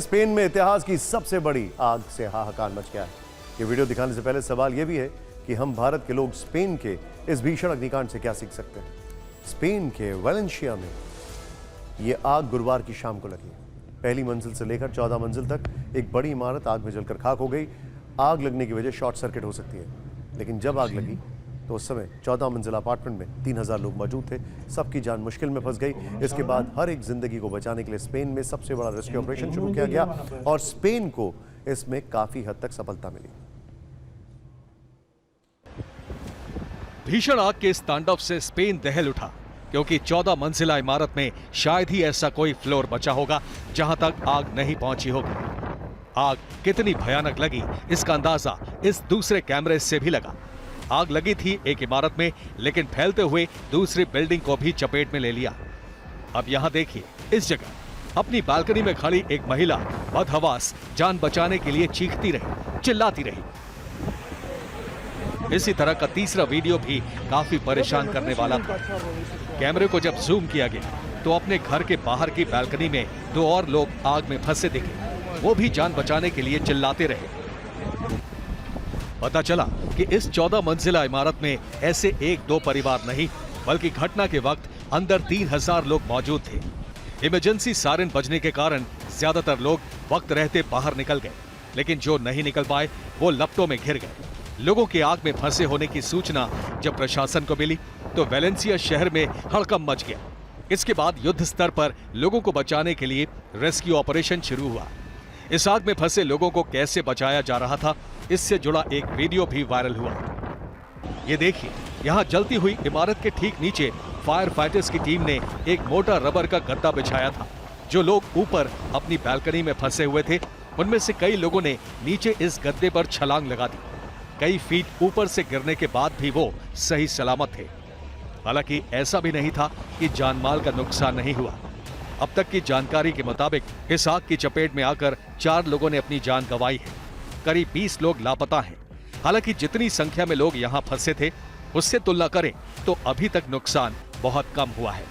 Spain में इतिहास की सबसे बड़ी आग से हाहाकार मच गया है। ये वीडियो दिखाने से पहले सवाल यह भी है कि हम भारत के लोग स्पेन के इस भीषण अग्निकांड से क्या सीख सकते हैं। स्पेन के वेलेंशिया में यह आग गुरुवार की शाम को लगी। पहली मंजिल से लेकर 14 मंजिल तक एक बड़ी इमारत आग में जलकर खाक हो गई। आग लगने की वजह शॉर्ट सर्किट हो सकती है, लेकिन जब आग लगी तो उस समय 14 मंजिला अपार्टमेंट में 3000 लोग मौजूद थे। सबकी जान मुश्किल में फंस गई। इसके बाद हर एक जिंदगी को बचाने के लिए स्पेन में सबसे बड़ा रेस्क्यू ऑपरेशन शुरू किया गया और स्पेन को इसमें काफी हद तक सफलता मिली। भीषण आग के इस तांडव से स्पेन दहल उठा, क्योंकि 14 मंजिला इमारत में शायद ही ऐसा कोई फ्लोर बचा होगा जहां तक आग नहीं पहुंची होगी। आग कितनी भयानक लगी इसका अंदाजा इस दूसरे कैमरे से भी लगा। आग लगी थी एक इमारत में, लेकिन फैलते हुए दूसरी बिल्डिंग को भी चपेट में ले लिया। अब यहां देखिए, इस जगह अपनी बालकनी में खड़ी एक महिला बदहवास जान बचाने के लिए चीखती रही, चिल्लाती रही। इसी तरह का तीसरा वीडियो भी काफी परेशान करने वाला था। कैमरे को जब जूम किया गया तो अपने घर के बाहर की बालकनी में 2 और लोग आग में फंसे दिखे। वो भी जान बचाने के लिए चिल्लाते रहे। पता चला कि इस 14 मंजिला इमारत में ऐसे 1-2 परिवार नहीं, बल्कि घटना के वक्त अंदर 3000 लोग मौजूद थे। इमरजेंसी सायरन बजने के कारण ज्यादातर लोग वक्त रहते बाहर निकल गए, लेकिन जो नहीं निकल पाए वो लपटों में घिर गए। लोगों के आग में फंसे होने की सूचना जब प्रशासन को मिली तो वेलेंसिया शहर में हड़कंप मच गया। इसके बाद युद्ध स्तर पर लोगों को बचाने के लिए रेस्क्यू ऑपरेशन शुरू हुआ। इस आग में फंसे लोगों को कैसे बचाया जा रहा था, इससे जुड़ा एक वीडियो भी वायरल हुआ। ये देखिए, यहाँ जलती हुई इमारत के ठीक नीचे फायर फाइटर्स की टीम ने एक मोटा रबर का गद्दा बिछाया था। जो लोग ऊपर अपनी बालकनी में फंसे हुए थे, उनमें से कई लोगों ने नीचे इस गद्दे पर छलांग लगा दी। कई फीट ऊपर से गिरने के बाद भी वो सही सलामत थे। हालांकि ऐसा भी नहीं था कि जानमाल का नुकसान नहीं हुआ। अब तक की जानकारी के मुताबिक इस आग की चपेट में आकर 4 लोगों ने अपनी जान गंवाई है। करीब 20 लोग लापता हैं। हालांकि जितनी संख्या में लोग यहां फंसे थे, उससे तुलना करें तो अभी तक नुकसान बहुत कम हुआ है।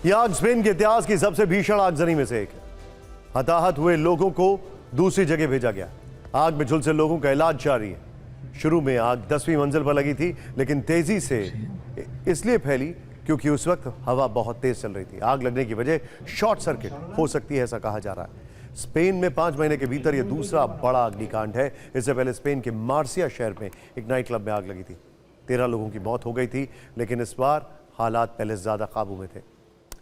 यह आग स्पेन के इतिहास की सबसे भीषण आगजनी में से एक है। हताहत हुए लोगों को दूसरी जगह भेजा गया। आग में झुलसे लोगों का इलाज जारी है। शुरू में आग 10वीं मंजिल पर लगी थी, लेकिन तेजी से इसलिए फैली क्योंकि उस वक्त हवा बहुत तेज चल रही थी। आग लगने की वजह शॉर्ट सर्किट हो सकती है, ऐसा कहा जा रहा है। स्पेन में 5 महीने के भीतर यह दूसरा बड़ा अग्निकांड है। इससे पहले स्पेन के मार्सिया शहर में एक नाइट क्लब में आग लगी थी। 13 लोगों की मौत हो गई थी, लेकिन इस बार हालात पहले से ज्यादा काबू में थे।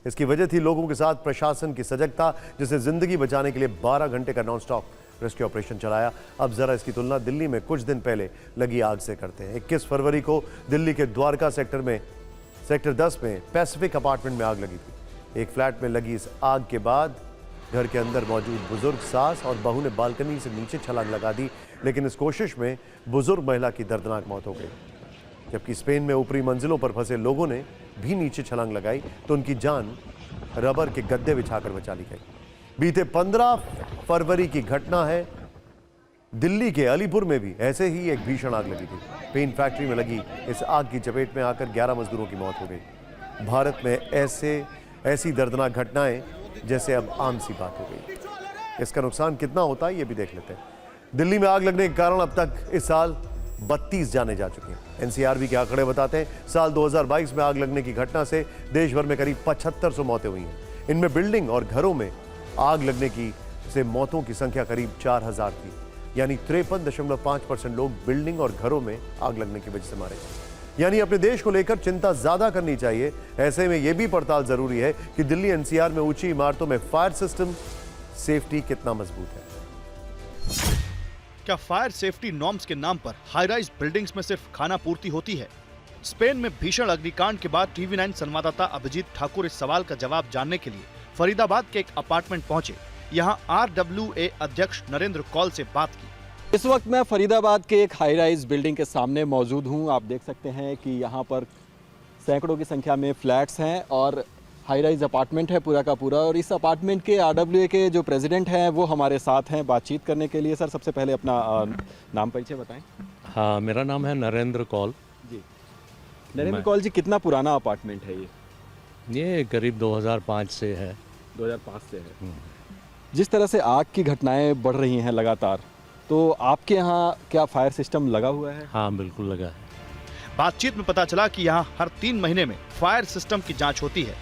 इसकी वजह थी लोगों के साथ प्रशासन की सजगता, जिसने जिंदगी बचाने के लिए 12 घंटे का नॉन स्टॉप रेस्क्यू ऑपरेशन चलाया। अब जरा इसकी तुलना दिल्ली में कुछ दिन पहले लगी आग से करते हैं। 21 फरवरी को दिल्ली के द्वारका सेक्टर 10 में पैसिफिक अपार्टमेंट में आग लगी थी। एक फ्लैट में लगी इस आग के बाद घर के अंदर मौजूद बुजुर्ग सास और बहू ने बालकनी से नीचे छलांग लगा दी, लेकिन इस कोशिश में बुजुर्ग महिला की दर्दनाक मौत हो गई। जबकि स्पेन में ऊपरी मंजिलों पर फंसे लोगों ने भी नीचे छलांग लगाई तो उनकी जान रबर के गद्दे बिछाकर बचा ली गई। बीते 15 फरवरी की घटना है। दिल्ली के अलीपुर में भी ऐसे ही एक भीषण आग लगी थी। पेंट फैक्ट्री में लगी इस आग की चपेट में आकर 11 मजदूरों की मौत हो गई। भारत में ऐसी दर्दनाक घटनाएं जैसे अब आम सी बात हो गई। इसका नुकसान कितना होता है ये भी देख लेते हैं। दिल्ली में आग लगने के कारण अब तक इस साल 32 जाने जा चुकी हैं। एनसीआरबी के आंकड़े बताते हैं साल 2022 में आग लगने की घटना से देश भर में करीब 7500 मौतें हुई हैं। इनमें बिल्डिंग और घरों में आग लगने की से मौतों की संख्या करीब 4000 थी, यानी 53.5% लोग बिल्डिंग और घरों में आग लगने की वजह से मारे गए। यानी अपने देश को लेकर चिंता ज्यादा करनी चाहिए। ऐसे में यह भी पड़ताल जरूरी है कि दिल्ली एनसीआर में ऊंची इमारतों में फायर सिस्टम सेफ्टी कितना मजबूत है। क्या फायर सेफ्टी नॉर्म्स के नाम पर हाई राइज बिल्डिंग्स में सिर्फ खाना पूर्ति होती है? स्पेन में भीषण अग्निकांड के बाद टीवी9 संवाददाता अभिजीत ठाकुर इस सवाल का जवाब जानने के लिए फरीदाबाद के एक अपार्टमेंट पहुंचे। यहाँ RWA अध्यक्ष नरेंद्र कौल से बात की। इस वक्त मैं फरीदाबाद के एक हाई राइज बिल्डिंग के सामने मौजूद हूँ। आप देख सकते हैं कि यहाँ पर सैकड़ों की संख्या में फ्लैट्स हैं और हाई राइज अपार्टमेंट है पूरा का पूरा। और इस अपार्टमेंट के RWA के जो प्रेसिडेंट हैं वो हमारे साथ हैं बातचीत करने के लिए। सर, सबसे पहले अपना नाम परिचय बताएं। हाँ, मेरा नाम है नरेंद्र कौल जी। नरेंद्र कौल जी, कितना पुराना अपार्टमेंट है ये? ये करीब 2005 से है। 2005 से है। जिस तरह से आग की घटनाएं बढ़ रही हैं लगातार, तो आपके यहाँ क्या फायर सिस्टम लगा हुआ है? हाँ बिल्कुल लगा है। बातचीत में पता चला कि यहाँ हर 3 महीने में फायर सिस्टम की जांच होती है।